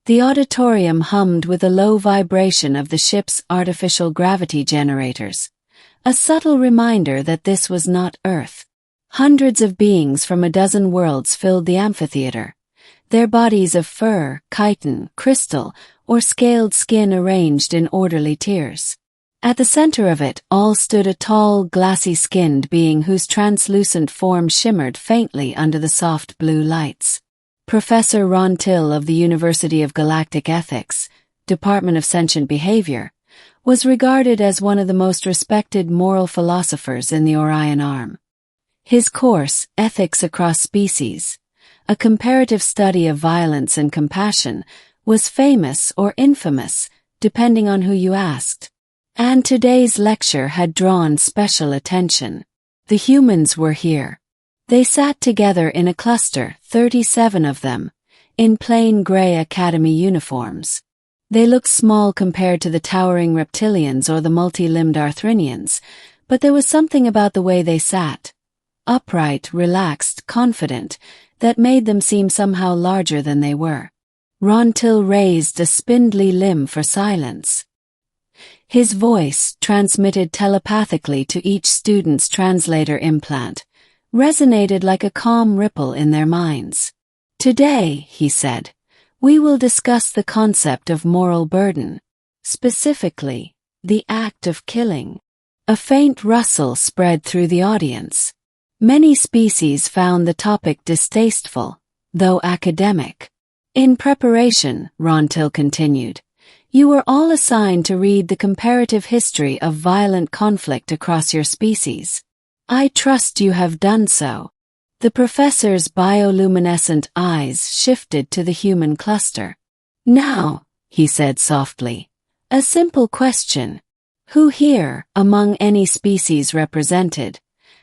The auditorium hummed with the low vibration of the ship's artificial gravity generators, a subtle reminder that this was not Earth. Hundreds of beings from a dozen worlds filled the amphitheater, their bodies of fur, chitin, crystal, or scaled skin arranged in orderly tiers. At the center of it all stood a tall, glassy-skinned being whose translucent form shimmered faintly under the soft blue lights. Professor Ron Till of the University of Galactic Ethics, Department of Sentient Behavior, was regarded as one of the most respected moral philosophers in the Orion Arm. His course, Ethics Across Species, a comparative study of violence and compassion, was famous or infamous, depending on who you asked. And today's lecture had drawn special attention. The humans were here. They sat together in a cluster, 37 of them, in plain gray academy uniforms. They looked small compared to the towering reptilians or the multi-limbed Arthrinians, but there was something about the way they sat, upright, relaxed, confident, that made them seem somehow larger than they were. Ron Till raised a spindly limb for silence. His voice, transmitted telepathically to each student's translator implant, resonated like a calm ripple in their minds. Today, he said, we will discuss the concept of moral burden, specifically, the act of killing. A faint rustle spread through the audience. Many species found the topic distasteful, though academic. In preparation, Ron Till continued, you were all assigned to read the comparative history of violent conflict across your species. I trust you have done so. The professor's bioluminescent eyes shifted to the human cluster. Now, he said softly, a simple question. Who here, among any species represented,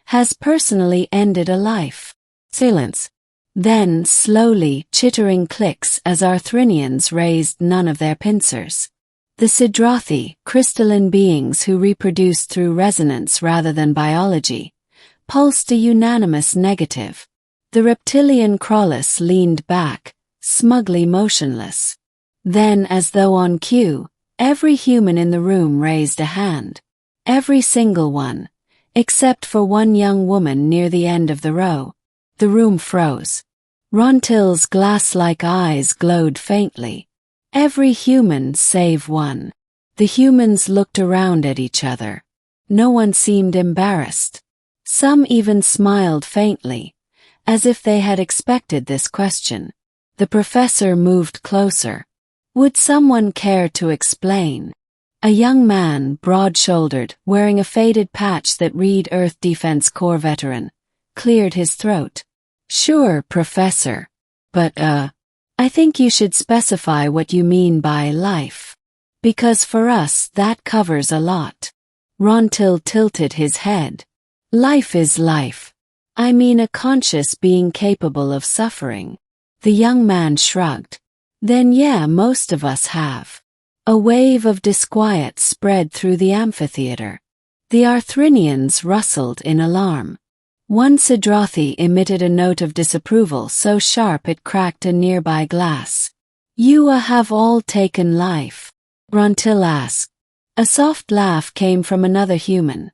has personally ended a life? Silence. Then, slowly, chittering clicks as Arthrinians raised none of their pincers. The Sidrathi, crystalline beings who reproduced through resonance rather than biology, pulsed a unanimous negative. The reptilian Krolus leaned back, smugly motionless. Then, as though on cue, every human in the room raised a hand. Every single one, except for one young woman near the end of the row. The room froze. Ron Till's glass-like eyes glowed faintly. Every human save one. The humans looked around at each other. No one seemed embarrassed. Some even smiled faintly, as if they had expected this question. The professor moved closer. Would someone care to explain? A young man, broad-shouldered, wearing a faded patch that read Earth Defense Corps veteran, cleared his throat. Sure, Professor. But, I think you should specify what you mean by life. Because for us, that covers a lot. Ron Till tilted his head. Life is life. I mean a conscious being capable of suffering. The young man shrugged. Then yeah, most of us have. A wave of disquiet spread through the amphitheater. The Arthrinians rustled in alarm. One Sidrathi emitted a note of disapproval so sharp it cracked a nearby glass. You have all taken life? Ron Till asked. A soft laugh came from another human,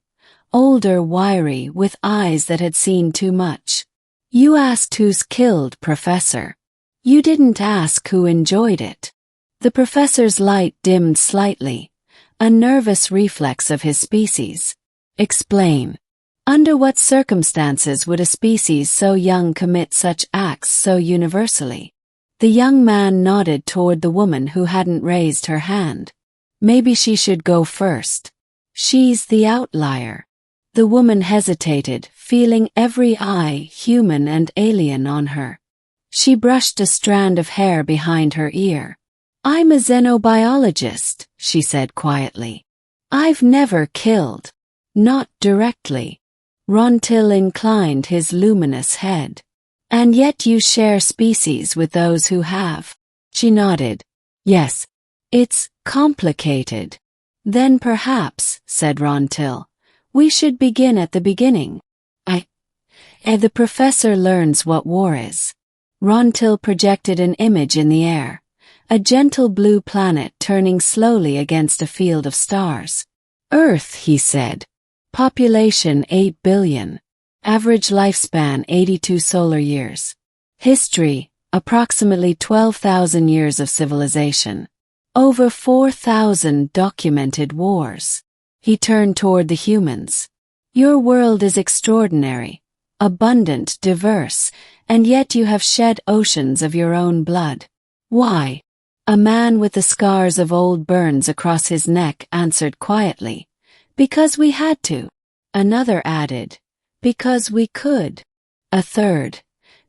older, wiry, with eyes that had seen too much. You asked who's killed, Professor. You didn't ask who enjoyed it. The professor's light dimmed slightly, a nervous reflex of his species. Explain. Under what circumstances would a species so young commit such acts so universally? The young man nodded toward the woman who hadn't raised her hand. Maybe she should go first. She's the outlier. The woman hesitated, feeling every eye, human and alien, on her. She brushed a strand of hair behind her ear. I'm a xenobiologist, she said quietly. I've never killed. Not directly. Ron Till inclined his luminous head. And yet you share species with those who have. She nodded. Yes. It's complicated. Then perhaps, said Ron Till, we should begin at the beginning. The professor learns what war is. Ron Till projected an image in the air. A gentle blue planet turning slowly against a field of stars. Earth, he said. Population 8 billion. Average lifespan 82 solar years. History, approximately 12,000 years of civilization. Over 4,000 documented wars. He turned toward the humans. Your world is extraordinary, abundant, diverse, and yet you have shed oceans of your own blood. Why? A man with the scars of old burns across his neck answered quietly. Because we had to. Another added. Because we could. A third.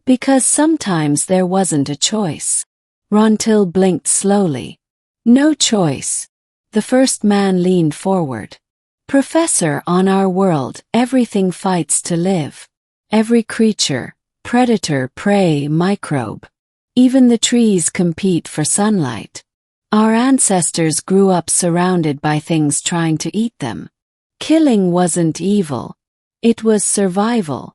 Because sometimes there wasn't a choice. Rontil blinked slowly. No choice. The first man leaned forward. Professor, on our world, everything fights to live. Every creature, predator, prey, microbe. Even the trees compete for sunlight. Our ancestors grew up surrounded by things trying to eat them. Killing wasn't evil. It was survival.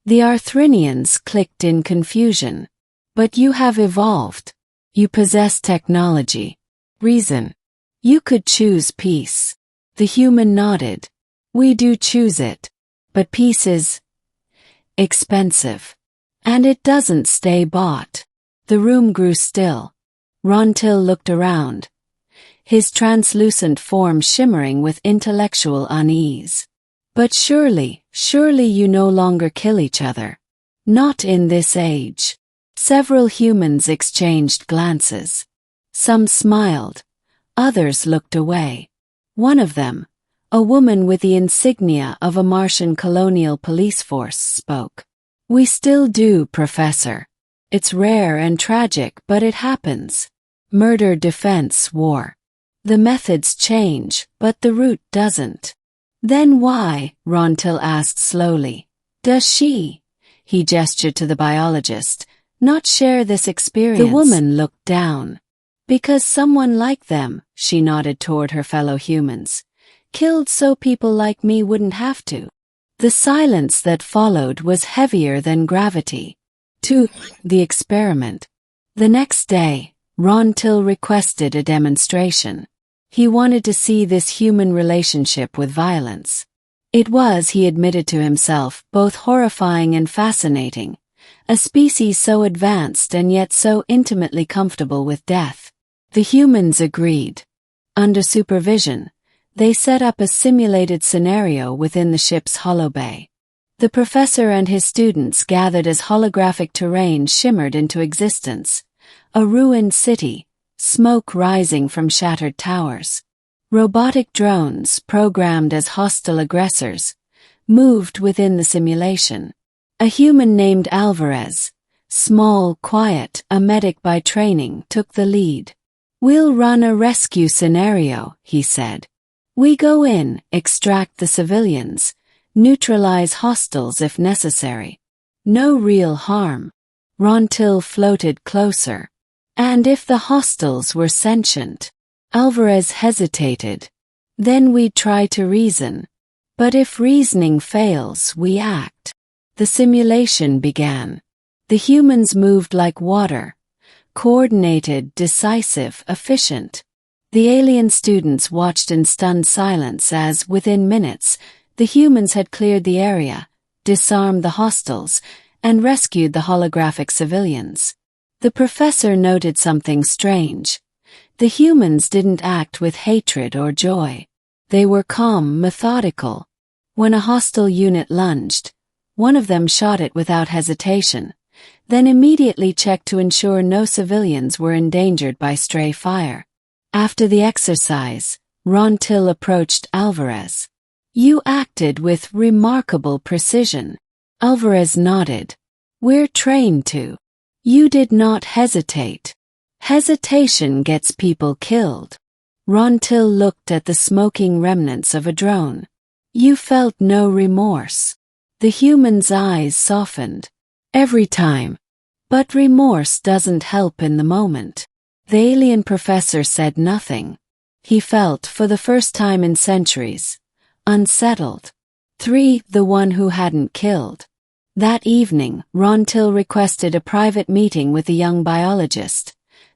The Arthrinians clicked in confusion. But you have evolved. You possess technology. Reason. You could choose peace. The human nodded. We do choose it. But peace is expensive. And it doesn't stay bought. The room grew still. Rontil looked around. His translucent form shimmering with intellectual unease. But surely you no longer kill each other. Not in this age. Several humans exchanged glances. Some smiled. Others looked away. One of them, a woman with the insignia of a Martian colonial police force, spoke. We still do, Professor. It's rare and tragic, but it happens. Murder, defense, war. The methods change, but the root doesn't. Then why, Rontil asked slowly, does she, he gestured to the biologist, not share this experience? The woman looked down. Because someone like them, she nodded toward her fellow humans, killed so people like me wouldn't have to. The silence that followed was heavier than gravity. To the experiment. The next day, Rontil requested a demonstration. He wanted to see this human relationship with violence. It was, he admitted to himself, both horrifying and fascinating. A species so advanced and yet so intimately comfortable with death. The humans agreed. Under supervision, they set up a simulated scenario within the ship's holobay. The professor and his students gathered as holographic terrain shimmered into existence. A ruined city, smoke rising from shattered towers. Robotic drones, programmed as hostile aggressors, moved within the simulation. A human named Alvarez, small, quiet, a medic by training, took the lead. We'll run a rescue scenario, he said. We go in, extract the civilians, neutralize hostiles if necessary. No real harm. Rontil floated closer. And if the hostiles were sentient? Alvarez hesitated. Then we'd try to reason. But if reasoning fails, we act. The simulation began. The humans moved like water. Coordinated, decisive, efficient. The alien students watched in stunned silence as, within minutes, the humans had cleared the area, disarmed the hostiles, and rescued the holographic civilians. The professor noted something strange. The humans didn't act with hatred or joy. They were calm, methodical. When a hostile unit lunged, one of them shot it without hesitation, then immediately checked to ensure no civilians were endangered by stray fire. After the exercise, Rontil approached Alvarez. You acted with remarkable precision. Alvarez nodded. We're trained to. You did not hesitate. Hesitation gets people killed. Rontil looked at the smoking remnants of a drone. You felt no remorse. The human's eyes softened. Every time. But remorse doesn't help in the moment. The alien professor said nothing. He felt, for the first time in centuries, unsettled. The one who hadn't killed. That evening, Rontil requested a private meeting with the young biologist.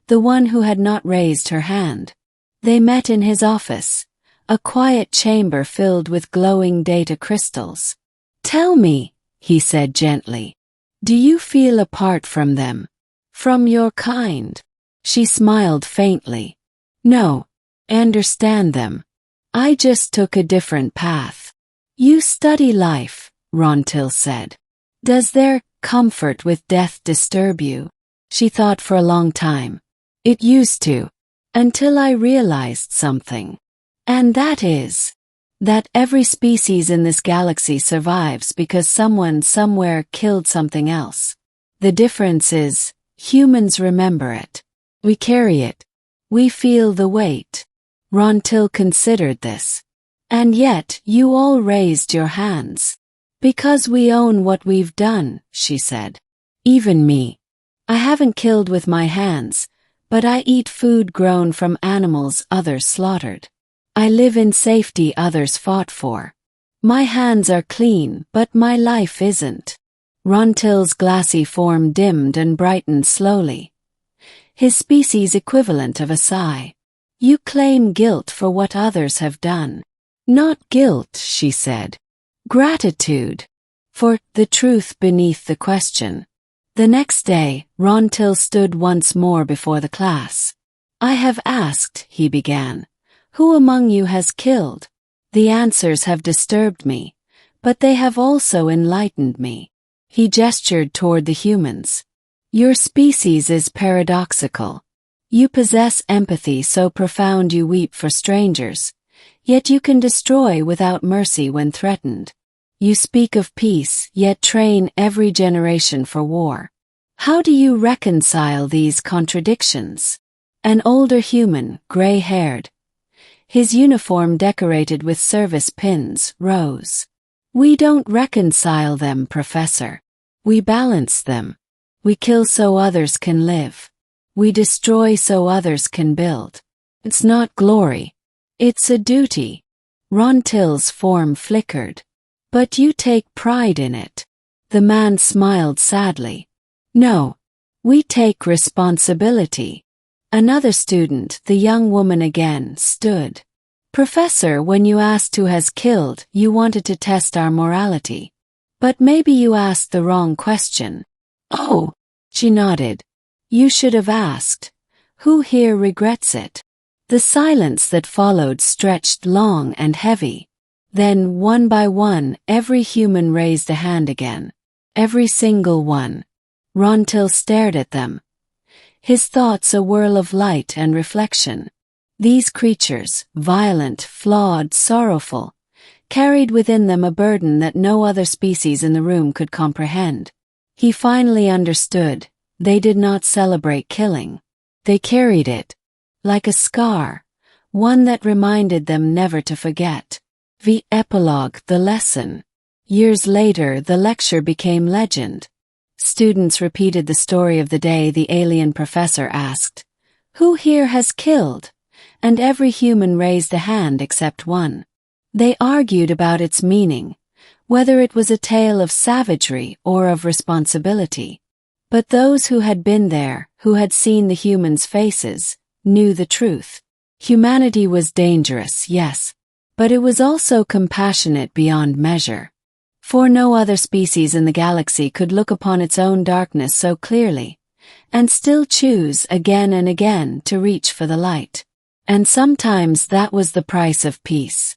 the one who had not raised her hand. They met in his office, a quiet chamber filled with glowing data crystals. "Tell me," he said gently, "do you feel apart from them? From your kind?" She smiled faintly. "No, I understand them. I just took a different path." "You study life," Rontil said. "Does their comfort with death disturb you?" She thought for a long time. "It used to. Until I realized something. And that is that every species in this galaxy survives because someone somewhere killed something else. The difference is, humans remember it. We carry it. We feel the weight." Rontil considered this. "And yet you all raised your hands." "Because we own what we've done," she said. "Even me. I haven't killed with my hands, but I eat food grown from animals others slaughtered. I live in safety others fought for. My hands are clean, but my life isn't." Rontil's glassy form dimmed and brightened slowly. His species equivalent of a sigh. "You claim guilt for what others have done." "Not guilt," she said. "Gratitude. For the truth beneath the question." The next day, Rontil stood once more before the class. "I have asked," he began, "who among you has killed? The answers have disturbed me, but they have also enlightened me." He gestured toward the humans. "Your species is paradoxical. You possess empathy so profound you weep for strangers, yet you can destroy without mercy when threatened. You speak of peace, yet train every generation for war. How do you reconcile these contradictions?" An older human, gray-haired, his uniform decorated with service pins, rose. "We don't reconcile them, Professor. We balance them. We kill so others can live. We destroy so others can build. It's not glory. It's a duty." Rontil's form flickered. "But you take pride in it." The man smiled sadly. "No. We take responsibility." Another student, the young woman again, stood. "Professor, when you asked who has killed, you wanted to test our morality. But maybe you asked the wrong question." "Oh," she nodded. "You should have asked, who here regrets it?" The silence that followed stretched long and heavy. Then, one by one, every human raised a hand again. Every single one. Rontil stared at them. His thoughts a whirl of light and reflection. These creatures, violent, flawed, sorrowful, carried within them a burden that no other species in the room could comprehend. He finally understood. They did not celebrate killing. They carried it. Like a scar. One that reminded them never to forget. The epilogue, the lesson. Years later, the lecture became legend. Students repeated the story of the day the alien professor asked, "Who here has killed?" And every human raised a hand except one. They argued about its meaning, whether it was a tale of savagery or of responsibility. But those who had been there, who had seen the humans' faces, knew the truth. Humanity was dangerous, yes, but it was also compassionate beyond measure. For no other species in the galaxy could look upon its own darkness so clearly, and still choose again and again to reach for the light. And sometimes that was the price of peace.